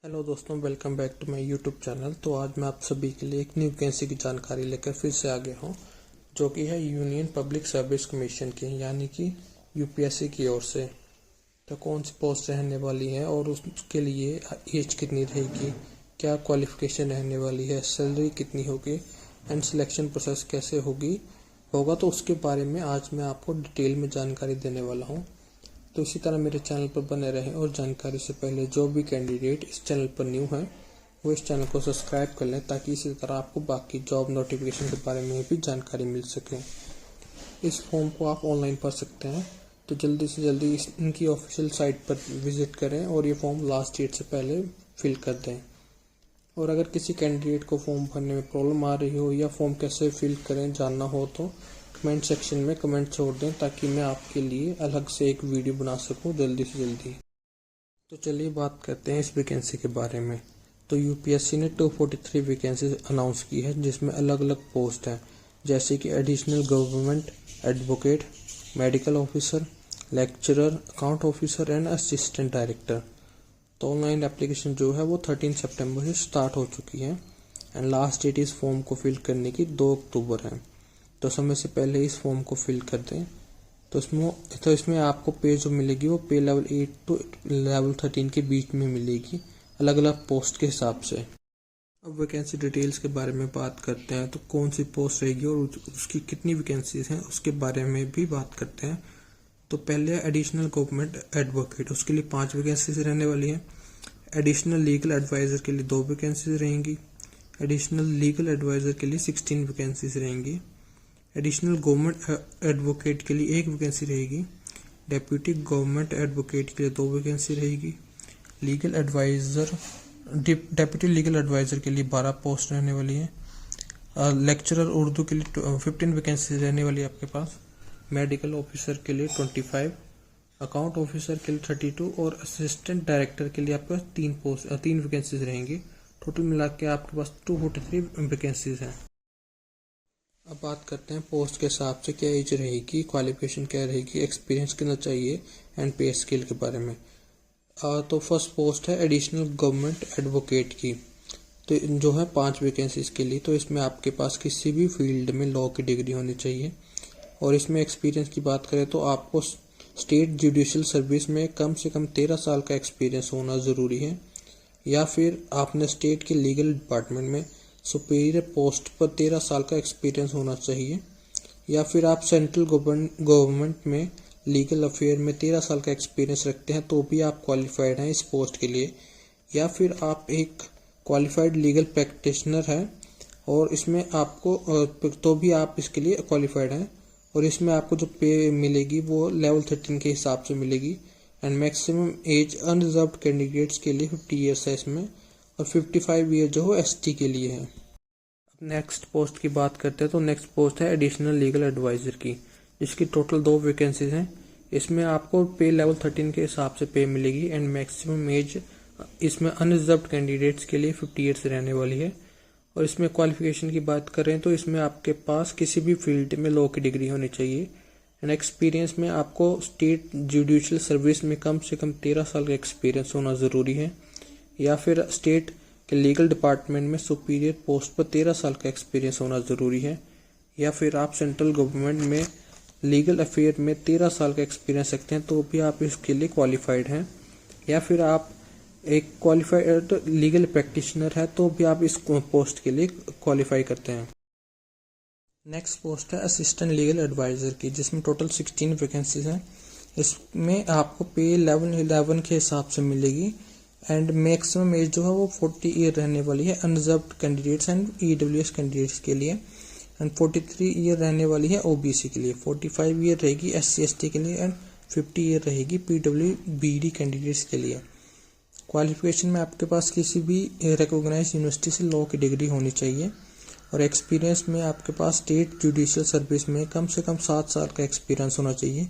Hello दोस्तों, welcome back to my YouTube channel. तो आज मैं आप सभी के लिए एक न्यू वैकेंसी की जानकारी लेकर फिर से आ गया हूँ, जो कि है यूनियन पब्लिक सर्विस कमीशन की, यानी कि यूपीएससी की ओर से। तो कौन सी पोस्ट रहने वाली है और उसके लिए एज कितनी रहेगी, क्या क्वालिफिकेशन रहने वाली है, सैलरी कितनी होगी एंड सिलेक्शन प्रोसेस कैसे होगा, तो उसके बारे में आज मैं आपको डिटेल में जानकारी देने वाला हूँ। तो इसी तरह मेरे चैनल पर बने रहें और जानकारी से पहले जो भी कैंडिडेट इस चैनल पर न्यू है वो इस चैनल को सब्सक्राइब कर लें, ताकि इसी तरह आपको बाकी जॉब नोटिफिकेशन के बारे में भी जानकारी मिल सके। इस फॉर्म को आप ऑनलाइन भर सकते हैं, तो जल्दी से जल्दी इनकी ऑफिशियल साइट पर विजिट करें और ये फॉर्म लास्ट डेट से पहले फिल कर दें। और अगर किसी कैंडिडेट को फॉर्म भरने में प्रॉब्लम आ रही हो या फॉर्म कैसे फिल करें जानना हो तो कमेंट सेक्शन में कमेंट छोड़ दें, ताकि मैं आपके लिए अलग से एक वीडियो बना सकूं जल्दी से जल्दी। तो चलिए बात करते हैं इस वैकेंसी के बारे में। तो यूपीएससी ने 243 वैकेंसी अनाउंस की है, जिसमें अलग अलग पोस्ट हैं, जैसे कि additional government advocate, medical officer, lecturer, account officer and assistant director. तो ऑनलाइन एप्लीकेशन जो है वो 13 सितंबर से स्टार्ट हो चुकी है एंड लास्ट डेट इस फॉर्म को फिल करने की 2 अक्टूबर है। तो समय से पहले इस फॉर्म को फिल कर दें। तो इसमें आपको पे जो मिलेगी वो पे लेवल 8 टू लेवल 13 के बीच में मिलेगी, अलग अलग पोस्ट के हिसाब से। अब वैकेंसी डिटेल्स के बारे में बात करते हैं। तो कौन सी पोस्ट रहेगी और उसकी कितनी वैकेंसीज हैं उसके बारे में भी बात करते हैं। तो पहले एडिशनल गवर्नमेंट एडवोकेट, उसके लिए 5 वैकेंसीज रहने वाली है। एडिशनल लीगल एडवाइजर के लिए 2 वैकेंसीज रहेंगी। एडिशनल लीगल एडवाइजर के लिए 16 वैकेंसीज रहेंगी। एडिशनल गवर्नमेंट एडवोकेट के लिए 1 वैकेंसी रहेगी। डेप्यूटी गवर्नमेंट एडवोकेट के लिए 2 वैकेंसी रहेगी। Legal adviser, deputy legal adviser के लिए 12 पोस्ट रहने वाली है। लेक्चरर उर्दू के लिए 15 वैकेंसी रहने वाली है आपके पास। मेडिकल ऑफिसर के लिए 25, अकाउंट ऑफिसर के लिए 32 और असिस्टेंट डायरेक्टर के लिए आपके पास 3 वैकेंसीज रहेंगी। टोटल मिला के आपके पास 243 वैकेंसीज हैं। अब बात करते हैं पोस्ट के हिसाब से क्या एज रहेगी, क्वालिफिकेशन क्या रहेगी, एक्सपीरियंस कितना चाहिए एंड पे स्केल के बारे में। तो फर्स्ट पोस्ट है एडिशनल गवर्नमेंट एडवोकेट की। तो जो है 5 वैकेंसीज के लिए। तो इसमें आपके पास किसी भी फील्ड में लॉ की डिग्री होनी चाहिए। और इसमें एक्सपीरियंस की बात करें तो आपको स्टेट जुडिशियल सर्विस में कम से कम 13 साल का एक्सपीरियंस होना ज़रूरी है, या फिर आपने स्टेट के लीगल डिपार्टमेंट में सुपीरियर पोस्ट पर 13 साल का एक्सपीरियंस होना चाहिए, या फिर आप सेंट्रल गवर्नमेंट में लीगल अफेयर में 13 साल का एक्सपीरियंस रखते हैं तो भी आप क्वालिफाइड हैं इस पोस्ट के लिए, या फिर आप एक क्वालिफाइड लीगल प्रैक्टिशनर हैं और इसमें आपको तो भी आप इसके लिए क्वालिफाइड हैं। और इसमें आपको जो पे मिलेगी वो लेवल 13 के हिसाब से मिलेगी and maximum age unreserved candidates के लिए 50 ईयर्स है इसमें, और 55 ईयर जो है एसटी के लिए है। अब नेक्स्ट पोस्ट की बात करते हैं। तो नेक्स्ट पोस्ट है एडिशनल लीगल एडवाइजर की, जिसकी टोटल 2 वैकेंसीज हैं। इसमें आपको पे लेवल 13 के हिसाब से पे मिलेगी एंड मैक्सिमम एज इसमें अनरिजर्व्ड कैंडिडेट्स के लिए 50 ईयर्स रहने वाली है। और इसमें क्वालिफिकेशन की बात करें तो इसमें आपके पास किसी भी फील्ड में लॉ की डिग्री होनी चाहिए एंड एक्सपीरियंस में आपको स्टेट जुडिशियल सर्विस में कम से कम 13 साल का एक्सपीरियंस होना ज़रूरी है, या फिर स्टेट के लीगल डिपार्टमेंट में सुपीरियर पोस्ट पर 13 साल का एक्सपीरियंस होना ज़रूरी है, या फिर आप सेंट्रल गवर्नमेंट में लीगल अफेयर में 13 साल का एक्सपीरियंस रखते हैं तो भी आप इसके लिए क्वालिफाइड हैं, या फिर आप एक क्वालिफाइड लीगल प्रैक्टिशनर है तो भी आप इस पोस्ट के लिए क्वालिफाई करते हैं। नेक्स्ट पोस्ट है असिस्टेंट लीगल एडवाइजर की, जिसमें टोटल 16 वैकेंसीज हैं। इसमें आपको पे लेवल 11 के हिसाब से मिलेगी एंड मैक्सिमम एज जो है वो 40 ईयर रहने वाली है unreserved candidates and EWS candidates के लिए, एंड 43 ईयर रहने वाली है ओबीसी के लिए, 45 ईयर रहेगी एससी एसटी के लिए एंड 50 ईयर रहेगी पीडब्ल्यूबीडी कैंडिडेट्स के लिए। क्वालिफिकेशन में आपके पास किसी भी रिकॉग्नाइज्ड यूनिवर्सिटी से लॉ की डिग्री होनी चाहिए, और एक्सपीरियंस में आपके पास स्टेट जुडिशियल सर्विस में कम से कम 7 साल का एक्सपीरियंस होना चाहिए,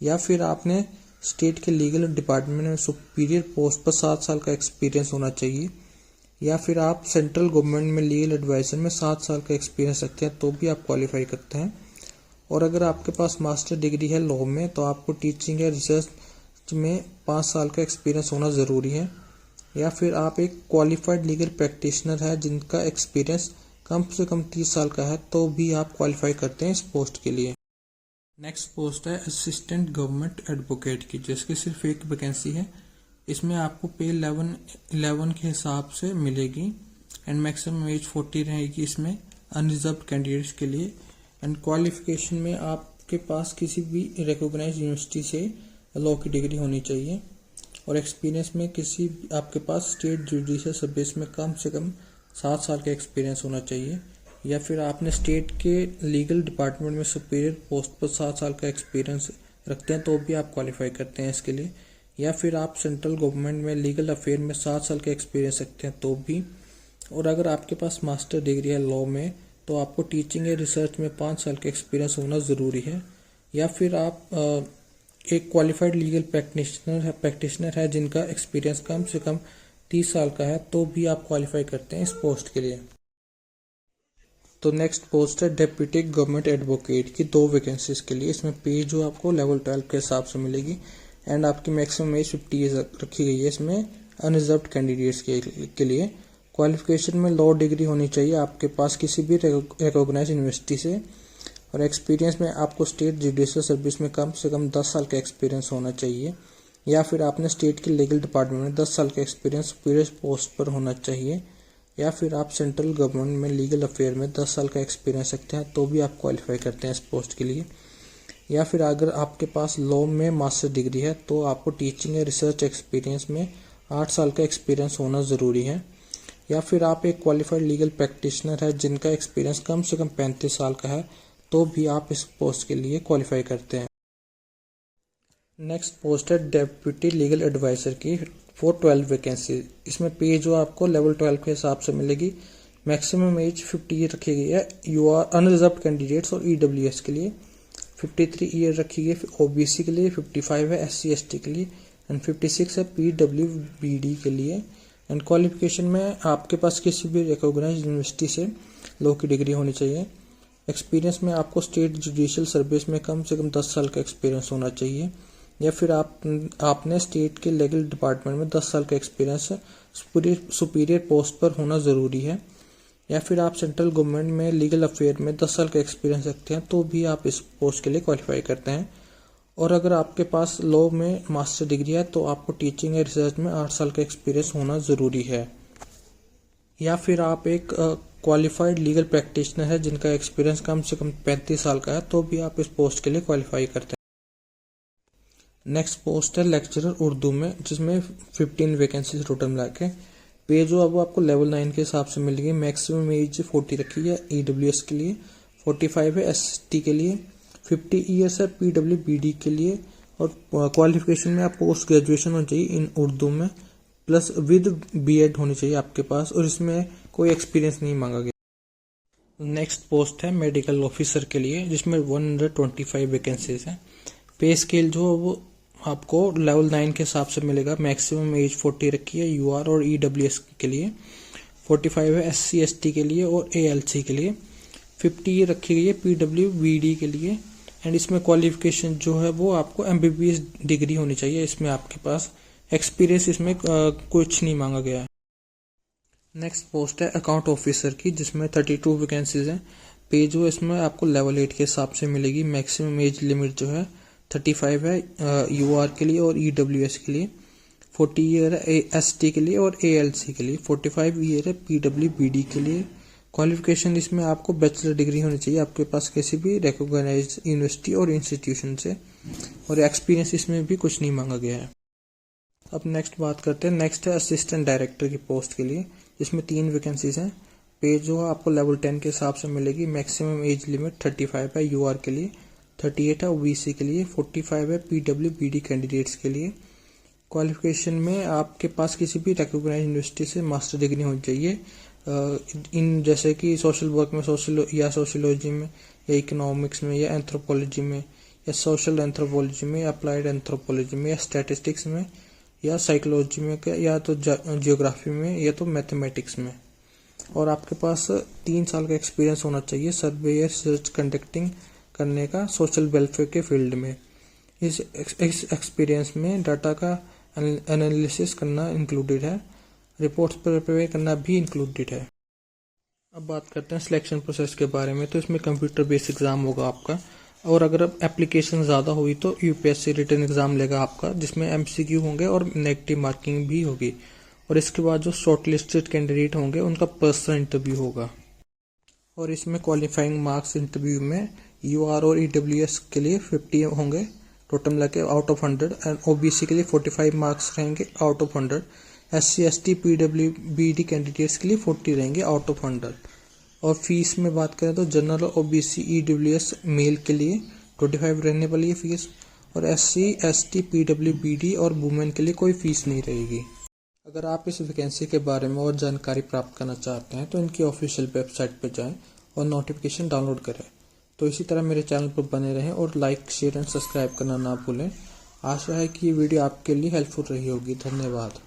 या फिर आपने स्टेट के लीगल डिपार्टमेंट में सुपीरियर पोस्ट पर 7 साल का एक्सपीरियंस होना चाहिए, या फिर आप सेंट्रल गवर्नमेंट में लीगल एडवाइजर में 7 साल का एक्सपीरियंस रखते हैं तो भी आप क्वालिफाई करते हैं। और अगर आपके पास मास्टर डिग्री है लॉ में तो आपको टीचिंग या रिसर्च में 5 साल का एक्सपीरियंस होना ज़रूरी है, या फिर आप एक क्वालिफाइड लीगल प्रैक्टिशनर है जिनका एक्सपीरियंस कम से कम 30 साल का है, तो भी आप क्वालिफाई करते हैं इस पोस्ट के लिए। नेक्स्ट पोस्ट है असिस्टेंट गवर्नमेंट एडवोकेट की, जिसकी सिर्फ एक वैकेंसी है। इसमें आपको पे 11 के हिसाब से मिलेगी एंड मैक्सिमम एज 40 रहेगी इसमें अनरिजर्व कैंडिडेट्स के लिए। एंड क्वालिफिकेशन में आपके पास किसी भी रिकॉग्नाइज्ड यूनिवर्सिटी से लॉ की डिग्री होनी चाहिए और एक्सपीरियंस में आपके पास स्टेट जुडिशियल सर्विस में कम से कम 7 साल का एक्सपीरियंस होना चाहिए, या फिर आपने स्टेट के लीगल डिपार्टमेंट में सुपीरियर पोस्ट पर 7 साल का एक्सपीरियंस रखते हैं तो भी आप क्वालिफाई करते हैं इसके लिए, या फिर आप सेंट्रल गवर्नमेंट में लीगल अफेयर में 7 साल का एक्सपीरियंस रखते हैं तो भी। और अगर आपके पास मास्टर डिग्री है लॉ में तो आपको टीचिंग या रिसर्च में 5 साल का एक्सपीरियंस होना ज़रूरी है, या फिर आप एक क्वालिफाइड लीगल प्रैक्टिशनर है जिनका एक्सपीरियंस कम से कम 30 साल का है तो भी आप क्वालिफाई करते हैं इस पोस्ट के लिए। तो नेक्स्ट पोस्ट है डेप्यूटी गवर्नमेंट एडवोकेट की, 2 वैकेंसीज के लिए। इसमें पे जो आपको लेवल 12 के हिसाब से मिलेगी एंड आपकी मैक्सिमम एज 50 ईयर्स रखी गई है इसमें अनरिजर्व्ड कैंडिडेट्स के लिए। क्वालिफिकेशन में लॉ डिग्री होनी चाहिए आपके पास किसी भी रिकॉग्नाइज्ड यूनिवर्सिटी से, और एक्सपीरियंस में आपको स्टेट जुडिशियल सर्विस में कम से कम 10 साल का एक्सपीरियंस होना चाहिए, या फिर आपने स्टेट के लीगल डिपार्टमेंट में 10 साल का एक्सपीरियंस सुपीरियर पोस्ट पर होना चाहिए, या फिर आप सेंट्रल गवर्नमेंट में लीगल अफेयर में 10 साल का एक्सपीरियंस रखते हैं तो भी आप क्वालिफाई करते हैं इस पोस्ट के लिए। या फिर अगर आपके पास लॉ में मास्टर डिग्री है तो आपको टीचिंग या रिसर्च एक्सपीरियंस में 8 साल का एक्सपीरियंस होना ज़रूरी है, या फिर आप एक क्वालिफाइड लीगल प्रैक्टिशनर है जिनका एक्सपीरियंस कम से कम 35 साल का है तो भी आप इस पोस्ट के लिए क्वालिफाई करते हैं। नेक्स्ट पोस्ट है डेप्यूटी लीगल एडवाइजर की, 412 वैकेंसी। इसमें पे जो आपको लेवल 12 के हिसाब से मिलेगी, मैक्सिमम एज 50 ईयर रखी गई है यूआर अनरिजर्व्ड कैंडिडेट्स और ईडब्ल्यूएस के लिए, 53 ईयर रखी गई है ओबीसी के लिए, 55 है एससी एसटी के लिए एंड 56 है पीडब्ल्यूबीडी के लिए। एंड क्वालिफिकेशन में आपके पास किसी भी रिकॉग्नाइज्ड यूनिवर्सिटी से लॉ की डिग्री होनी चाहिए। एक्सपीरियंस में आपको स्टेट जुडिशियल सर्विस में कम से कम 10 साल का एक्सपीरियंस होना चाहिए, या फिर आपने स्टेट के लीगल डिपार्टमेंट में 10 साल का एक्सपीरियंस सुपीरियर पोस्ट पर होना ज़रूरी है, या फिर आप सेंट्रल गवर्नमेंट में लीगल अफेयर में 10 साल का एक्सपीरियंस रखते हैं तो भी आप इस पोस्ट के लिए क्वालिफाई करते हैं। और अगर आपके पास लॉ में मास्टर डिग्री है तो आपको टीचिंग या रिसर्च में 8 साल का एक्सपीरियंस होना ज़रूरी है, या फिर आप एक क्वालिफाइड लीगल प्रैक्टिशनर है जिनका एक्सपीरियंस कम से कम 35 साल का है तो भी आप इस पोस्ट के लिए क्वालिफाई करते हैं। नेक्स्ट पोस्ट है लेक्चरर उर्दू में, जिसमें 15 वैकेंसी टोटल मिला के। पे जो अब आपको लेवल 9 के हिसाब से मिलेगी, मैक्सिमम एज 40 रखी है ईडब्ल्यूएस के लिए, 45 है एसटी के लिए, 50 ईयर्स है पीडब्ल्यूबीडी के लिए, और क्वालिफिकेशन में आप पोस्ट ग्रेजुएशन होनी चाहिए इन उर्दू में प्लस विद बीएड होनी चाहिए आपके पास, और इसमें कोई एक्सपीरियंस नहीं मांगा गया। नेक्स्ट पोस्ट है मेडिकल ऑफिसर के लिए, जिसमें 125 वैकेंसीज हैं। पे स्केल जो वो आपको लेवल 9 के हिसाब से मिलेगा, मैक्सिमम एज 40 रखी है यूआर और ईडब्ल्यूएस के लिए, 45 है एससी एसटी के लिए और एएलसी के लिए, 50 रखी गई है पीडब्ल्यूबीडी के लिए। एंड इसमें क्वालिफिकेशन जो है वो आपको एमबीबीएस डिग्री होनी चाहिए, इसमें आपके पास एक्सपीरियंस इसमें कुछ नहीं मांगा गया है। नेक्स्ट पोस्ट है अकाउंट ऑफिसर की, जिसमें 32 वैकेंसीज हैं। पे जो इसमें आपको लेवल 8 के हिसाब से मिलेगी, मैक्सिमम एज लिमिट जो है 35 है यूआर के लिए और ईडब्ल्यूएस के लिए, 40 ईयर है एसटी के लिए और एएलसी के लिए, 45 ईयर है पीडब्ल्यूबीडी के लिए। क्वालिफिकेशन इसमें आपको बैचलर डिग्री होनी चाहिए आपके पास किसी भी रिकॉग्नाइज्ड यूनिवर्सिटी और इंस्टीट्यूशन से, और एक्सपीरियंस इसमें भी कुछ नहीं मांगा गया है। अब नेक्स्ट बात करते हैं, नेक्स्ट है असिस्टेंट डायरेक्टर की पोस्ट के लिए, जिसमें 3 वैकेंसीज हैं। पे जो आपको लेवल 10 के हिसाब से मिलेगी, मैक्सिमम एज लिमिट 35 है यूआर के लिए, 38 है ओबीसी के लिए, 45 है पीडब्ल्यूबीडी कैंडिडेट्स के लिए। क्वालिफिकेशन में आपके पास किसी भी रिकॉग्नाइज्ड यूनिवर्सिटी से मास्टर डिग्री होनी चाहिए इन जैसे कि सोशल वर्क में सोशियोलॉजी में या इकोनॉमिक्स में या एंथ्रोपोलॉजी में या सोशल एंथ्रोपोलॉजी में या अप्लाइड एंथ्रोपोलॉजी में या स्टैटिस्टिक्स में या साइकोलॉजी में या तो जियोग्राफी में या तो मैथमेटिक्स में। और आपके पास 3 साल का एक्सपीरियंस होना चाहिए सर्वे या रिसर्च कंडक्टिंग करने का सोशल वेलफेयर के फील्ड में। इस एक्सपीरियंस में डाटा का एनालिसिस करना इंक्लूडेड है। रिपोर्ट्स पर प्रिपेयर करना भी इंक्लूडेड है। अब बात करते हैं सिलेक्शन प्रोसेस के बारे में। तो इसमें कंप्यूटर बेस्ड एग्ज़ाम होगा आपका, और अगर अब एप्लीकेशन ज़्यादा हुई तो यूपीएससी रिटन एग्ज़ाम लेगा आपका, जिसमें एमसीक्यू होंगे और नेगेटिव मार्किंग भी होगी। और इसके बाद जो शॉर्ट लिस्टेड कैंडिडेट होंगे उनका पर्सनल इंटरव्यू होगा। और इसमें क्वालिफाइंग मार्क्स इंटरव्यू में यूआर और ईडब्ल्यूएस के लिए 50 होंगे टोटल मिला के आउट ऑफ 100, एंड ओबीसी के लिए 45 मार्क्स रहेंगे out of 100, SC ST PWBD candidates के लिए 40 रहेंगे आउट ऑफ 100। और फीस में बात करें तो जनरल ओबीसी ईडब्ल्यूएस मेल के लिए 25 रहने वाली है फीस, और एससी एसटी पीडब्ल्यूबीडी और वुमेन के लिए कोई फीस नहीं रहेगी। अगर आप इस वैकेंसी के बारे में और जानकारी प्राप्त करना चाहते हैं तो इनकी ऑफिशियल वेबसाइट पर जाएं और नोटिफिकेशन डाउनलोड करें। तो इसी तरह मेरे चैनल पर बने रहें और लाइक शेयर एंड सब्सक्राइब करना ना भूलें। आशा है कि ये वीडियो आपके लिए हेल्पफुल रही होगी। धन्यवाद।